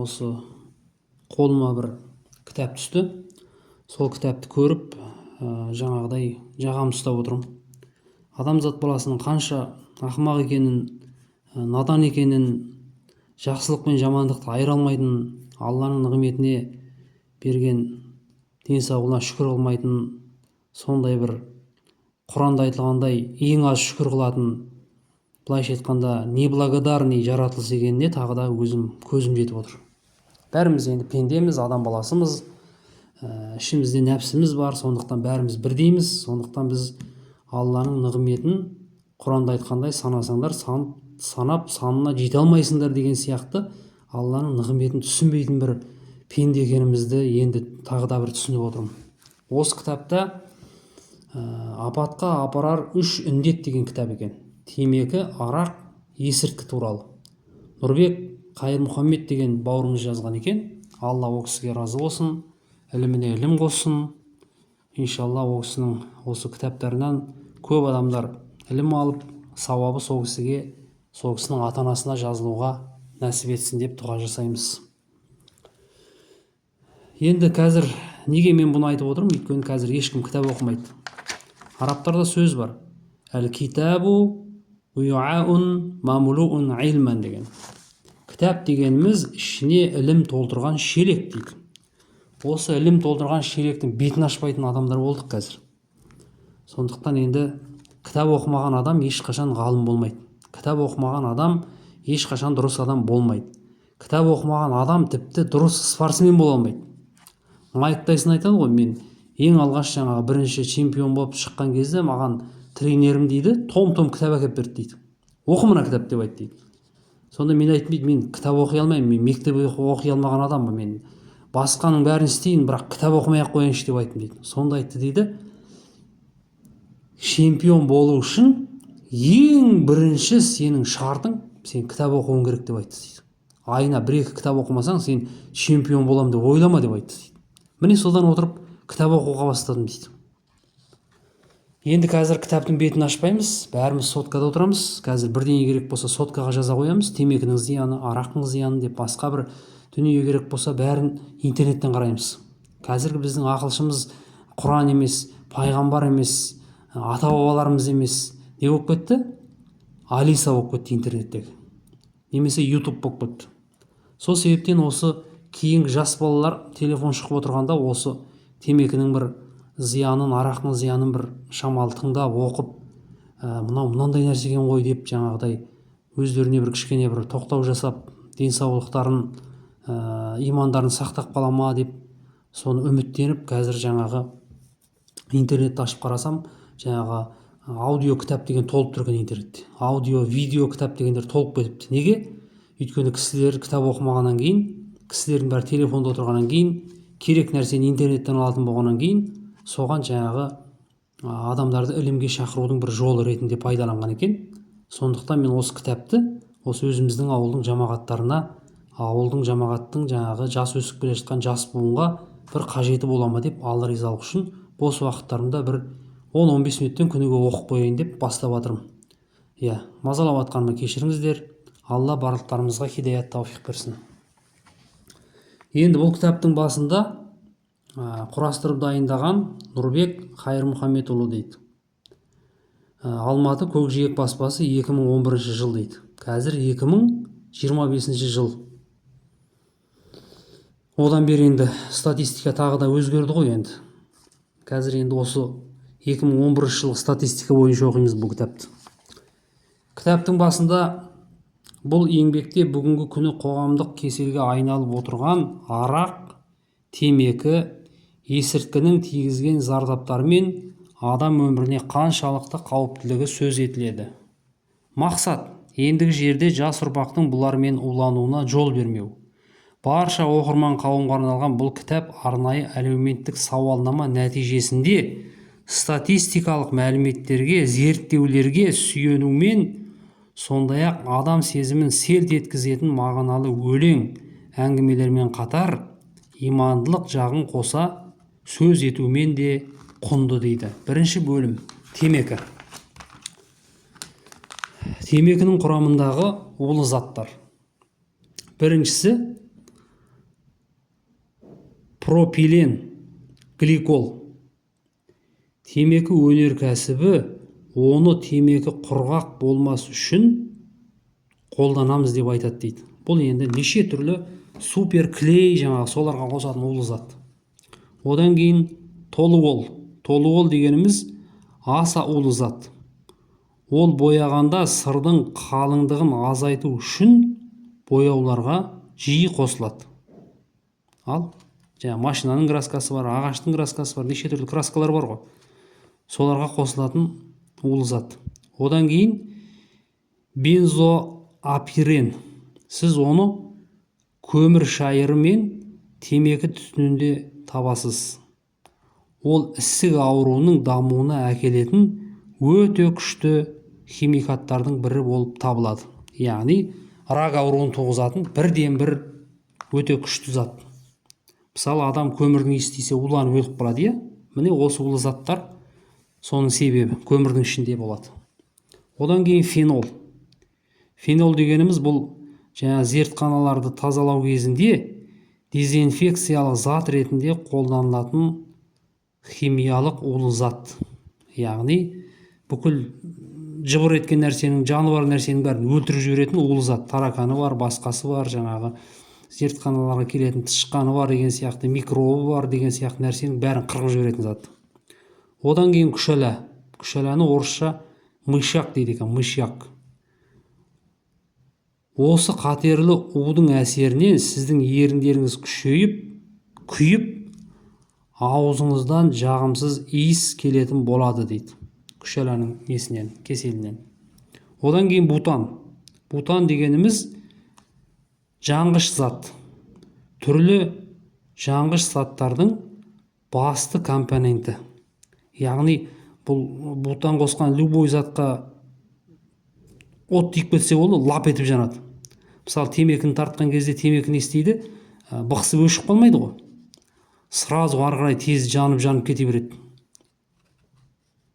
осы қолыма бір кітап түсті. Сол кітапты көріп, жаңағыдай жағамды ұстап отырмын. Адамзат баласының қанша ақымақ екенін, надан екенін, жақсылық пен жамандықты айыра алмайтынын, Алланың нығметіне берген денсаулығына шүкір қылмайтынын, сондай бір Құранда айтылғандай ең аз шүкір қылатын, былайша айтқанда неблагодарный жаратылыс екеніне тағы да өзім көзім жетіп отыр. Бәріміз енді пендеміз, адам баласымыз, ішімізде нәпсіміз бар, сондықтан бәріміз бірдейміз. Сондықтан біз Алланың нығметін Құранда айтқандай санасаңдар санап санына жете алмайсыңдар деген сияқты Алланың нығметін түсінбейтін бір пенде екенімізді енді тағы да бір түсініп отырмын. Осы кітапта апатқа апарар 3 індет деген кітап екен. Темекі, арақ, есірткі туралы. Нұрбек Қайырмұхаммед деген бауырымыз жазған екен. Алла ол кісіге разы болсын, іліміне ілім қоссын. Иншалла ол кісінің осы кітаптарынан көп адамдар ілім алып, сауабы сол кісіге, сол кісінің ата-анасына жазылуға нәсіп етсін деп дұға жасаймыз. Енді қазір неге мен бұны айтып отырмын? Өйткені қазір ешкім кітап оқымайды. Арабтарда сөз бар. Әл-китабу уйаун мамлуун илман деген. Кітап дегеніміз ішіне ілім толтырған шелек дейді. Осы ілім толтырған шелектің бетін ашпайтын адамдар болдық қазір. Сондықтан енді кітап оқымаған адам ешқашан ғалым болмайды. Кітап оқымаған адам ешқашан дұрыс адам болмайды. Кітап оқымаған адам тіпті дұрыс спортсмен бола алмайды. Майк Тайсон айтады ғой, мен ең алғаш жаңағы бірінші чемпион болып шыққан кезде маған тренерім дейді, том-том кітап әкеліп берді дейді. Оқы мына кітап деп айтты дейді. Сонда мен айтпайды, мен кітап оқи алмаймын, мен мектеп оқи алмаған адаммын, мен басқаның бәрін істейін, бірақ кітап оқымай ақ қояйыншы деп айттым дейді. Сонда айтты дейді, чемпион болу үшін ең бірінші сенің шартың, сен кітап оқуың керек деп айтты дейді. Айына 1-2 кітап оқымасаң, сен чемпион болам деп ойлама деп айтты дейді. Міне содан отырып кітап оқуға бастадым дейді. Енді қазір кітаптың бетін ашпаймыз, бәріміз соткада отырамыз. Қазір бірдеңе керек болса соткаға жаза қоямыз, темекінің зияны, арақтың зияны деп, басқа бір дүние керек болса бәрін интернеттен қараймыз. Қазіргі біздің ақылшымыз Құран емес, пайғамбар емес, ата-бабаларымыз емес, не болып кетті? Алиса болып кетті интернеттегі. Немесе YouTube болып кетті. Сол себептен осы кейінгі жас балалар телефон шығып отырғанда осы темекінің бір зиянын, арақтың зиянын бір шамалы тыңдап, оқып, мынандай нәрсе екен ғой деп жаңағыдай өздеріне бір кішкене бір тоқтау жасап, денсаулықтарын, имандарын сақтап қала ма деп соны үміттеніп, қазір жаңағы интернетті ашып қарасам, жаңағы аудио кітап деген толып тұр екен интернетте. Аудио, видео кітап дегендер толып кетіпті. Неге? Өйткені кісілер кітап оқымағаннан кейін, кісілердің бәрі телефонда отырғаннан кейін, керек нәрсені интернеттен алатын болғаннан кейін, соған жаңағы адамдарды ілімге шақырудың бір жолы ретінде пайдаланған екен. Сондықтан мен осы кітапты осы өзіміздің ауылдың жамағаттарына, ауылдың жамағаттың жаңағы жас өсіп келе жатқан жас буынға бір қажеті бола ма деп, Алла ризалық үшін бос уақыттарымда бір 10-15 минуттен күніге оқып қояйын деп бастап жатырмын. Иә, мазалап жатқаныма кешіріңіздер. Алла барлықтарымызға хидаят тауфиқ берсін. Енді бұл кітаптың басында құрастырып дайындаған Нұрбек Қайырмұхаммедұлы дейді. Алматы Көкжиек баспасы 2011 жыл дейді. Қазір 2025 жыл. Одан бері енді статистика тағы да өзгерді ғой енді. Қазір енді осы 2011 жылғы статистика бойынша оқимыз бұл кітапты. Кітаптың басында бұл еңбекте бүгінгі күні қоғамдық кеселге айналып отырған арақ, темекі, есірткінің тигізген зардаптары мен адам өміріне қаншалықты қауіптілігі сөз етіледі. Мақсат ендігі жерде жас ұрпақтың бұлармен улануына жол бермеу. Барша оқырман қауымға арналған бұл кітап арнайы әлеуметтік сауалнама нәтижесінде статистикалық мәліметтерге, зерттеулерге сүйенумен, сондай-ақ адам сезімін селт еткізетін мағыналы өлең, әңгімелермен қатар имандылық жағын қоса сөз етумен де құнды дейді. Бірінші бөлім темекі. Темекінің құрамындағы улы заттар. Біріншісі пропилен гликол. Темекі өнеркәсібі оны темекі құрғақ болмас үшін қолданамыз деп айтады дейді. Бұл енді неше түрлі супер клей жаңағы соларға қосатын улы зат. Одан кейін толуол. Толуол дегеніміз аса улы зат. Ол бояғанда сырдың қалыңдығын азайту үшін бояуларға жиі қосылады. Ал жаңа машинаның краскасы бар, ағаштың краскасы бар, неше түрлі краскалар бар ғой. Соларға қосылатын улы зат. Одан кейін бензоапирен. Сіз оны көмір шайыры мен темекі түтінінде табасыз. Ол ісік ауруының дамуына әкелетін өте күшті химикаттардың бірі болып табылады. Яғни рак ауруын туғызатын бірден бір өте күшті зат. Мысалы, адам көмірдің иістесе уланып өліп қалады, міне осы улы заттар соның себебі көмірдің ішінде болады. Одан кейін фенол. Фенол дегеніміз бұл жаңа зертханаларды тазалау кезінде дезинфекциялық зат ретінде қолданылатын химиялық улы зат. Яғни бүкіл жыбыр еткен нәрсенің, жаны бар нәрсенің бәрін өлтіріп жіберетін улы зат. Тараканы бар, басқасы бар, жаңағы зертханаларға келетін тышқаны бар деген сияқты, микробы бар деген сияқты нәрсенің бәрін қырғып жіберетін зат. Одан кейін күшәла. Күшәланы орысша мышьяк дейді екен, мышьяк. Осы қатерлі удың әсерінен сіздің еріндеріңіз күйіп, аузыңыздан жағымсыз иіс келетін болады дейді. Күшәланың несінен, кеселінен. Одан кейін бутан. Бутан дегеніміз жаңғыш зат. Түрлі жаңғыш заттардың басты компоненті. Яғни бұл бутан қосқан любой затқа от тиіп кетсе ол лап етіп жанады. Мысалы, темекіні тартқан кезде темекі не істейді? Бықсып өшіп қалмайды ғой. Сразу ары қарай тез жанып кете береді.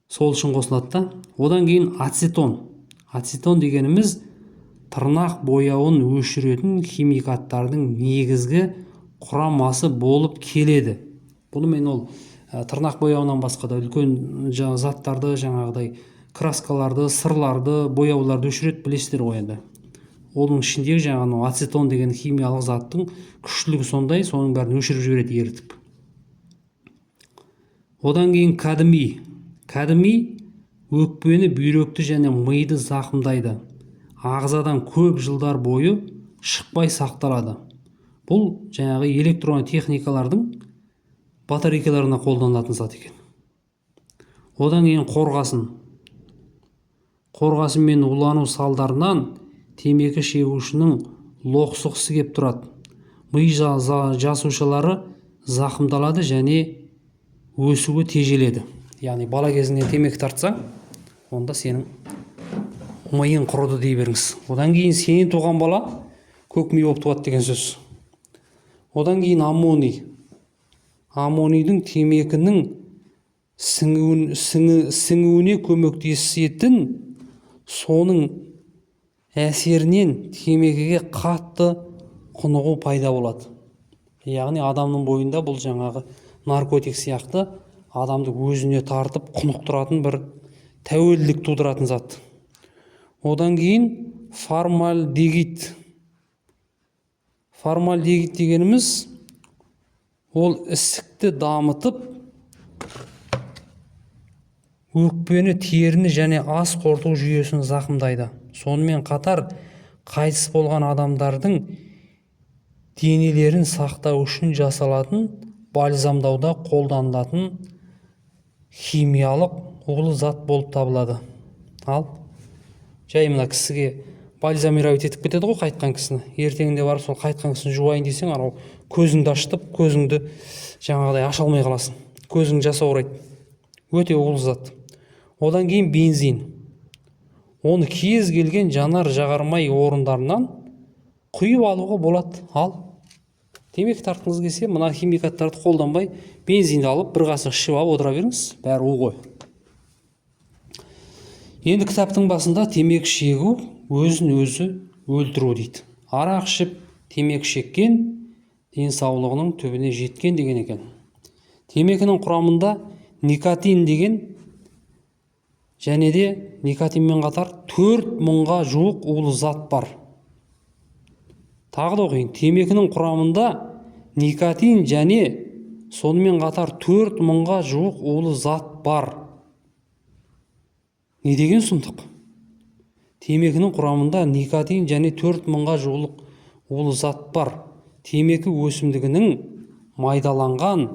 Сол үшін қосылады да. Одан кейін ацетон. Ацетон дегеніміз тырнақ бояуын өшіретін химикаттардың негізгі құрамасы болып келеді. Бұнымен ол тырнақ бояуынан басқа да үлкен заттарды, жаңағыдай краскаларды, сырларды, бояуларды өшіреді, білесіздер ғой енді. Оның ішіндегі жаңағы ацетон деген химиялық заттың күштілігі сондай, соның бәрін өшіріп жібереді ерітіп. Одан кейін кадмий. Кадмий өкпені, бүйректі және миды зақымдайды. Ағзадан көп жылдар бойы шықпай сақталады. Бұл жаңағы электронды техникалардың батарейкаларына қолданылатын зат екен. Одан кейін қорғасын. Қорғасынмен улану салдарынан темекі шегушінің лоқсығысы кеп тұрады. Ми жасушалары зақымдалады және өсуі тежеледі. Яғни бала кезіңнен темекі тартсаң, онда сенің миың құрыды дей беріңіз. Одан кейін сенен туған бала көк ми болып туады деген сөз. Одан кейін аммоний. Аммонийдің темекінің сіңуіне көмектесетін, соның әсерінен темекіге қатты құнығу пайда болады. Яғни адамның бойында бұл жаңағы наркотик сияқты адамды өзіне тартып құнықтыратын бір тәуелділік тудыратын зат. Одан кейін формальдегид. Формальдегид дегеніміз ол ісікті дамытып, өкпені, теріні және ас қорыту жүйесін зақымдайды. Сонымен қатар қайтыс болған адамдардың денелерін сақтау үшін жасалатын бальзамдауда қолданылатын химиялық улы зат болып табылады. Ал жай мына кісіге бальзамировать етіп кетеді ғой қайтқан кісіні. Ертеңінде барып сол қайтқан кісіні жуайын десең, анау көзіңді ашытып, көзіңді жаңағыдай аша алмай қаласың. Көзің жасаурайды. Өте улы зат. Одан кейін бензин. Оны кез келген жанар жағармай орындарынан құйып алуға болады. Ал темекі тартқыңыз келсе, мына химикаттарды қолданбай, бензинді алып, бір қасық ішіп алып отыра беріңіз, бәрі у ғой. Енді кітаптың басында темекі шегу өзін өзі өлтіру дейді. Арақ ішіп темекі шеккен денсаулығының түбіне жеткен деген екен. Темекінің құрамында никотин деген және де никотинмен қатар 4000-ға жуық улы зат бар. Тағы да оқиын. Темекінің құрамында никотин және сонымен қатар 4000-ға жуық улы зат бар. Не деген сұмдық? Темекінің құрамында никотин және 4000-ға жуық улы зат бар. Темекі өсімдігінің майдаланған,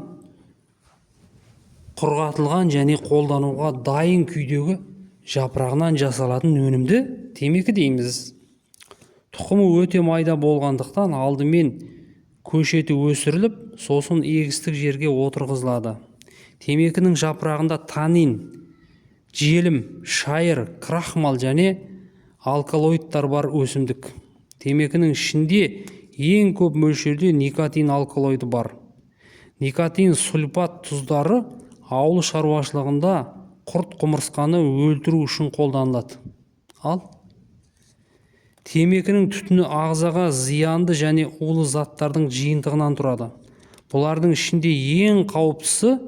құрғатылған және қолдануға дайын күйдегі жапырағынан жасалатын өнімді темекі дейміз. Тұқымы өте майда болғандықтан алдымен көшеті өсіріліп, сосын егістік жерге отырғызылады. Темекінің жапырағында танин, желім, шайыр, крахмал және алкалоидтар бар өсімдік. Темекінің ішінде ең көп мөлшерде никотин алкалоиды бар. Никотин сульфат тұздары ауыл шаруашылығында құрт құмырсқаны өлтіру үшін қолданылады. Ал темекінің түтіні ағзаға зиянды және улы заттардың жиынтығынан тұрады. Бұлардың ішінде ең қауіптісі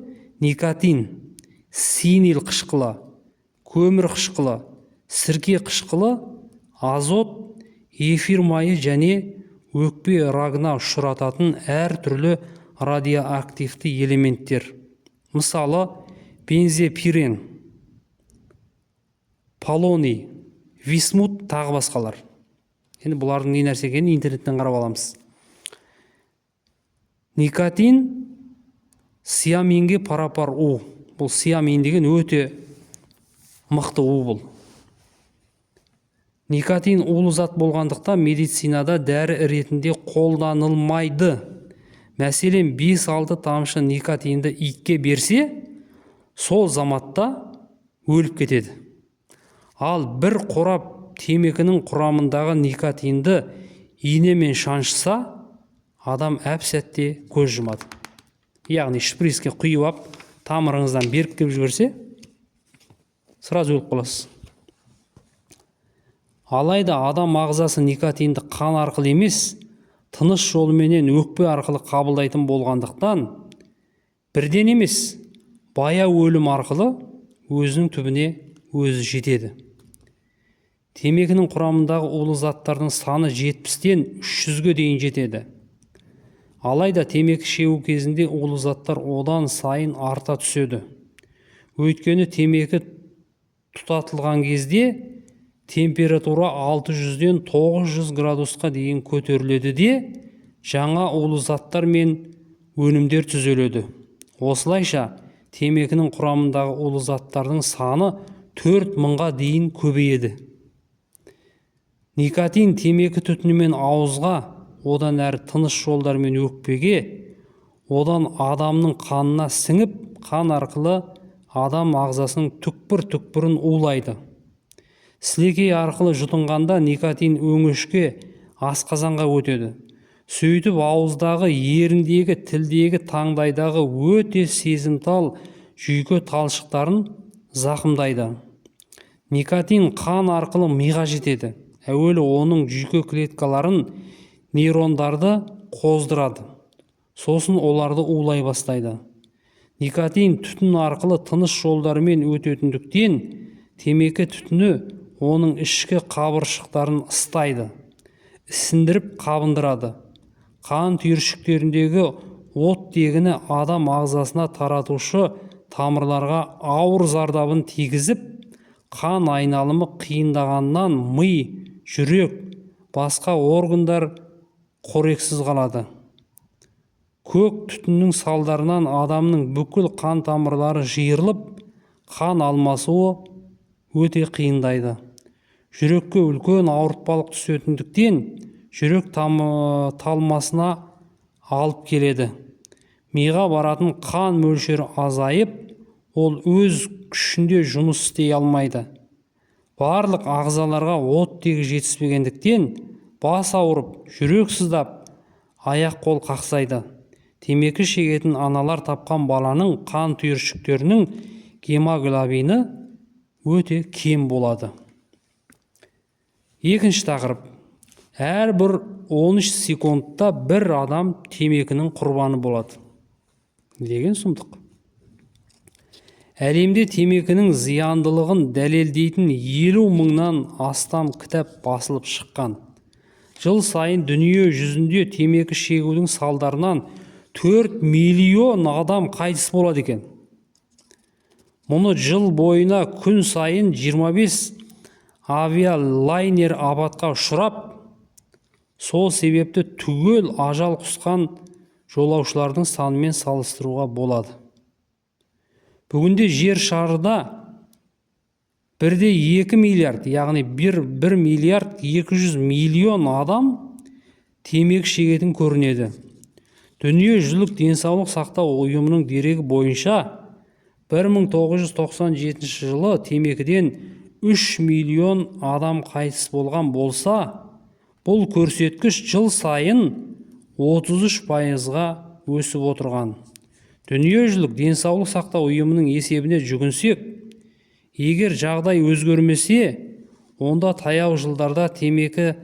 никотин, синил қышқылы, көмір қышқылы, сірке қышқылы, азот, эфир майы және өкпе рагына ұшырататын әр түрлі радиоактивті элементтер. Мысалы, бензопирен, полоний, висмут тағы басқалар. Енді бұлардың не нәрсе екенін интернеттен қарап аламыз. Никотин сиаминге парапар у. Бұл сиамин деген өте мықты у бұл. Никотин улы зат болғандықтан медицинада дәрі ретінде қолданылмайды. Мәселен, 5-6 тамшы никотинді итке берсе, сол заматта өліп кетеді. Ал бір қорап темекінің құрамындағы никотинді инемен шаншыса, адам әп-сәтте көз жұмады. Яғни шприцке құйып ап, тамырыңыздан беріп кеп жіберсе, сразу өліп қаласыз. Алайда адам ағзасы никотинді қан арқылы емес, тыныс жолыменен өкпе арқылы қабылдайтын болғандықтан, бірден емес, баяу өлім арқылы өзінің түбіне өзі жетеді. Темекінің құрамындағы улы заттардың саны 70-тен 300-ге дейін жетеді. Алайда темекі шегу кезінде улы заттар одан сайын арта түседі. Өйткені темекі тұтатылған кезде температура 600-ден 900 градусқа дейін көтеріледі де, жаңа улы заттар мен өнімдер түзеледі. Осылайша, темекінің құрамындағы улы заттардың саны 4000-ға дейін көбейеді. Никотин темекі түтінімен ауызға, одан әрі тыныс жолдар мен өкпеге, одан адамның қанына сіңіп, қан арқылы адам ағзасының түкпір-түкпірін улайды. Сілекей арқылы жұтынғанда никотин өңешке, асқазанға өтеді. Сөйтіп ауыздағы, еріндегі, тілдегі, таңдайдағы өте сезімтал жүйке талшықтарын зақымдайды. Никотин қан арқылы миға жетеді. Әуелі оның жүйке клеткаларын, нейрондарды қоздырады. Сосын оларды улай бастайды. Никотин түтін арқылы тыныс жолдарымен өтетіндіктен, темекі түтіні оның ішкі қабыршықтарын ыстайды, ісіндіріп қабындырады. Қан түйіршіктеріндегі оттегіні адам ағзасына таратушы тамырларға ауыр зардабын тигізіп, қан айналымы қиындағаннан ми, жүрек, басқа органдар қорексіз қалады. Көк түтіннің салдарынан адамның бүкіл қан тамырлары жиырылып, қан алмасуы өте қиындайды. Жүрекке үлкен ауыртпалық түсетіндіктен, жүрек талмасына алып келеді. Миға баратын қан мөлшері азайып, ол өз күшінде жұмыс істей алмайды. Барлық ағзаларға оттегі жетіспегендіктен, бас ауырып, жүрек сыздап, аяқ қол қақсайды. Темекі шегетін аналар тапқан баланың қан түйіршіктерінің гемоглобині өте кем болады. Екінші тақырып. Әрбір 13 секундта бір адам темекінің құрбаны болады деген сұмдық. Әлемде темекінің зияндылығын дәлелдейтін 50 мыңнан астам кітап басылып шыққан. Жыл сайын дүние жүзінде темекі шегудің салдарынан 4 миллион адам қайтыс болады екен. Мұны жыл бойына күн сайын 25 авиалайнер апатқа ұшырап, сол себепті түгел ажал құшқан жолаушылардың санымен салыстыруға болады. Бүгінде жер шарында 1,2 миллиард, яғни 1 миллиард 200 миллион адам темекі шегетін көрінеді. Дүниежүзілік денсаулық сақтау ұйымының дерегі бойынша 1997 жылы темекіден 3 миллион адам қайтыс болған болса, бұл көрсеткіш жыл сайын 33%-ға өсіп отырған. Дүниежүзілік денсаулық сақтау ұйымының есебіне жүгінсек, егер жағдай өзгермесе, онда таяу жылдарда темекі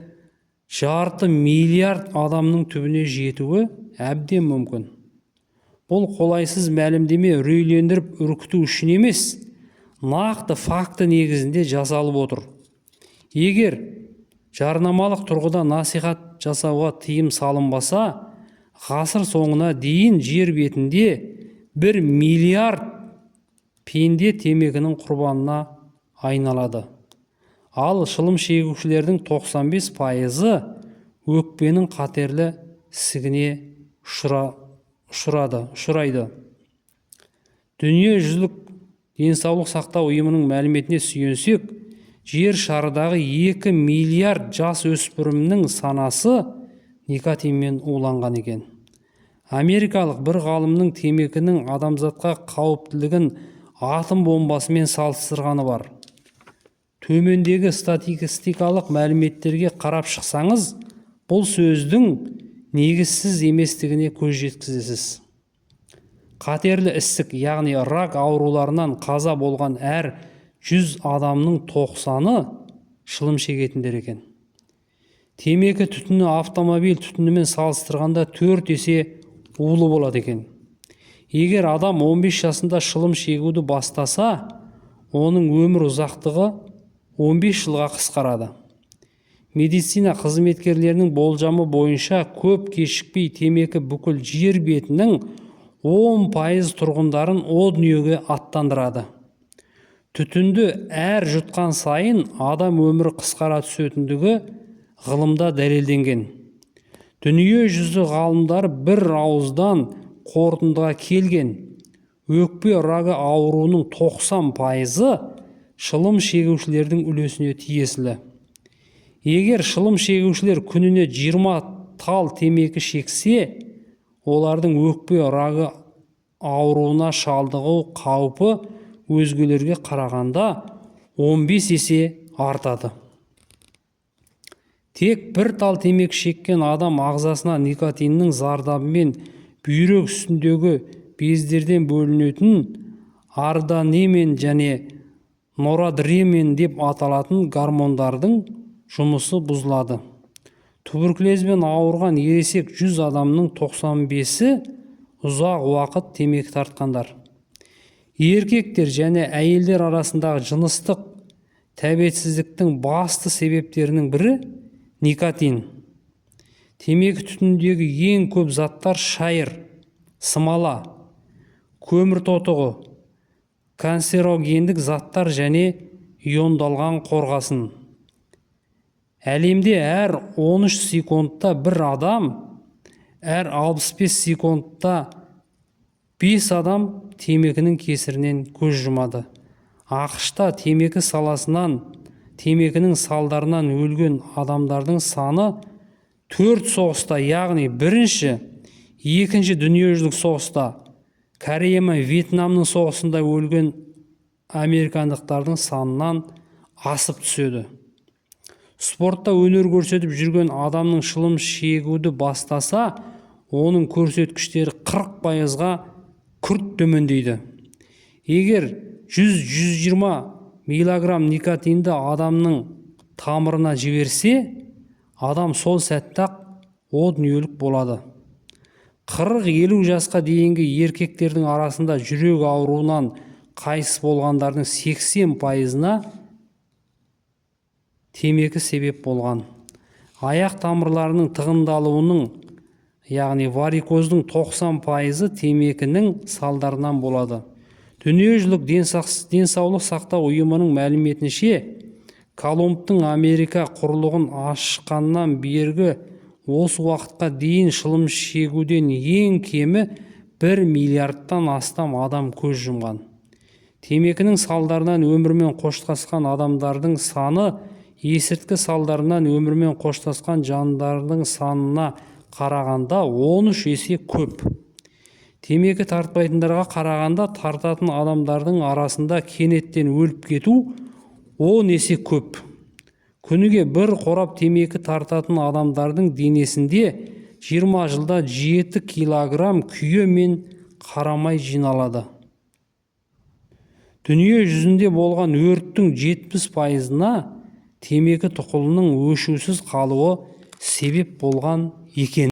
500 миллиард адамның түбіне жетуі әбден мүмкін. Бұл қолайсыз мәлімдеме үрейлендіріп үркіту үшін емес, нақты факті негізінде жасалып отыр. Егер жарнамалық тұрғыда насихат жасауға тыйым салынбаса, ғасыр соңына дейін жер бетінде 1 миллиард пенде темекінің құрбанына айналады. Ал шылым шегушілердің 95%-ы өкпенің қатерлі ісігіне ұшырайды. Дүниежүзілік денсаулық сақтау ұйымының мәліметіне сүйенсек, жер шарыдағы 2 миллиард жас өспірімнің санасы никотинмен уланған екен. Америкалық бір ғалымның темекінің адамзатқа қауіптілігін атом бомбасымен салыстырғаны бар. Төмендегі статистикалық мәліметтерге қарап шықсаңыз, бұл сөздің негізсіз еместігіне көз жеткізесіз. Қатерлі ісік, яғни рак ауруларынан қаза болған әр 100 адамның 90-ы шылым шегетіндер екен. Темекі түтіні автомобиль түтінімен салыстырғанда 4 есе улы болады екен. Егер адам 15 жасында шылым шегуді бастаса, оның өмір ұзақтығы 15 жылға қысқарады. Медицина қызметкерлерінің болжамы бойынша көп кешікпей темекі бүкіл жер бетінің 10% тұрғындарын о дүниеге аттандырады. Түтінді әр жұтқан сайын адам өмірі қысқара түсетіндігі ғылымда дәлелденген. Дүние жүзі ғалымдары бір ауыздан қорытындыға келген. Өкпе рагы ауруының 90%-ы шылым шегушілердің үлесіне тиесілі. Егер шылым шегушілер күніне 20 тал темекі шексе, олардың өкпе рагы ауруына шалдығу қаупі өзгелерге қарағанда 15 есе артады. Тек бір тал темекі шеккен адам ағзасына никотиннің зардабымен бүйрек үстіндегі бездерден бөлінетін ардонин және норадреналин деп аталатын гормондардың жұмысы бұзылады. Туберкулезбен ауырған ересек 100 адамның 95-і ұзақ уақыт темекі тартқандар. Еркектер және әйелдер арасындағы жыныстық тәбетсіздіктің басты себептерінің бірі никотин. Темекі түтініндегі ең көп заттар шайыр, смола, көмір тотығы, канцерогендік заттар және иондалған қорғасын. Әлемде әр 13 секундта бір адам, әр 65 секундта 5 адам темекінің кесірінен көз жұмады. ақш-та темекі саласынан, темекінің салдарынан өлген адамдардың саны 4 соғыста, яғни бірінші, екінші дүниежүзілік соғыста, Корея мен Вьетнамның соғысында өлген американдықтардың санынан асып түседі. Спортта өнер көрсетіп жүрген адамның шылым шегуді бастаса, оның көрсеткіштері 40%-ға күрт төмендейді. Егер 100-120 миллиграмм никотинді адамның тамырына жіберсе, адам сол сәтте о дүниелік болады. 40-50 жасқа дейінгі еркектердің арасында жүрек ауруынан қайтыс болғандардың 80%-на темекі себеп болған. Аяқ тамырларының тығындалуының, яғни варикоздың 90%-ы темекінің салдарынан болады. Дүниежүзілік денсаулық сақтау ұйымының мәліметінше, Колумбтың Америка құрлығын ашқаннан бергі осы уақытқа дейін шылым шегуден ең кемі 1 миллиардтан астам адам көз жұмған. Темекінің салдарынан өмірмен қоштасқан адамдардың саны есірткі салдарынан өмірмен қоштасқан жандардың санына қарағанда 13 есе көп. Темекі тартпайтындарға қарағанда тартатын адамдардың арасында кенеттен өліп кету 10 есе көп. Күніге бір қорап темекі тартатын адамдардың денесінде 20 жылда 7 килограмм күйе мен қарамай жиналады. Дүние жүзінде болған өрттің 70%-на темекі тұқылының өшусіз қалуы себеп болған екен.